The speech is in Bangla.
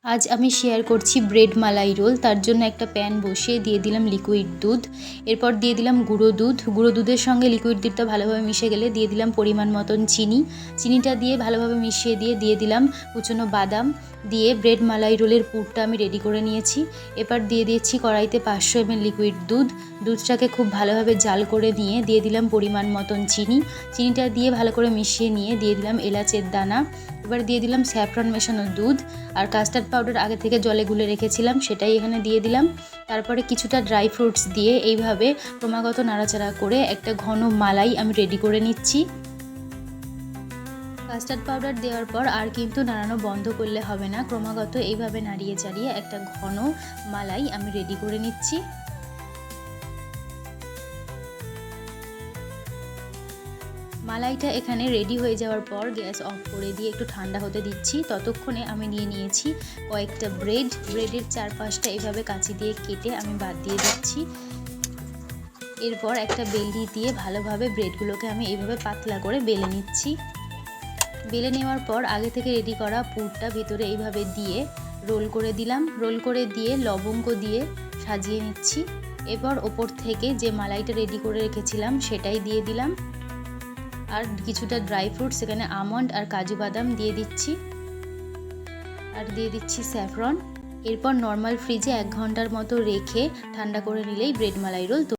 আজ আমি শেয়ার করছি ব্রেড মালাই রোল। তার জন্য একটা প্যান বসিয়ে দিয়ে দিলাম লিকুইড দুধ, এরপর দিয়ে দিলাম গুঁড়ো দুধের সঙ্গে লিকুইড দুধটা ভালোভাবে মিশে গেলে দিয়ে দিলাম পরিমাণ মতন চিনিটা দিয়ে ভালোভাবে মিশিয়ে দিয়ে দিলাম কুচনো বাদাম দিয়ে ব্রেড মালাই রোলের পুরটা আমি রেডি করে নিয়েছি। এবার দিয়ে দিয়েছি কড়াইতে 500 ml লিকুইড দুধটাকে খুব ভালোভাবে জাল করে নিয়ে দিয়ে দিলাম পরিমাণ মতন চিনিটা দিয়ে ভালো করে মিশিয়ে নিয়ে দিয়ে দিলাম এলাচের দানা। এবার দিয়ে দিলাম স্যাফরন মেশানো দুধ আর কাস্টার্ড পাউডার আগে থেকে জলে গুলে রেখেছিলাম, সেটাই এখানে দিয়ে দিলাম। তারপরে কিছুটা ড্রাই ফ্রুটস দিয়ে এইভাবে ক্রমাগত নাড়াচাড়া করে একটা ঘন মালাই আমি রেডি করে নিচ্ছি। কাস্টার্ড পাউডার দেওয়ার পর আর কিন্তু নাড়ানো বন্ধ করলে হবে না, ক্রমাগত এইভাবে নাড়িয়ে চাড়িয়ে একটা ঘন মালাই আমি রেডি করে নিচ্ছি। মালাইটা এখানে রেডি হয়ে যাওয়ার পর গ্যাস অফ করে দিয়ে একটু ঠান্ডা হতে দিচ্ছি। ততক্ষণে আমি নিয়ে নিয়েছি কয়েকটা ব্রেডের চারপাশটা এভাবে কাঁচি দিয়ে কেটে আমি বাদ দিয়ে দিচ্ছি। এরপর একটা বেলনি দিয়ে ভালোভাবে ব্রেডগুলোকে আমি এইভাবে পাতলা করে বেলে নিচ্ছি। বেলে নেওয়ার পর আগে থেকে রেডি করা পুরটা ভিতরে এইভাবে দিয়ে রোল করে দিলাম। রোল করে দিয়ে লবঙ্গ দিয়ে সাজিয়ে নিচ্ছি। এরপর ওপর থেকে যে মালাইটা রেডি করে রেখেছিলাম সেটাই দিয়ে দিলাম আর কিছুটা ড্রাই ফ্রুটস, এখানে আমন্ড আর কাজু বাদাম দিয়ে দিচ্ছি আর দিয়ে দিচ্ছি স্যাফরন। এরপর নর্মাল ফ্রিজে 1 ঘন্টার মতো রেখে ঠান্ডা করে নিলেই ব্রেড মালাই রোল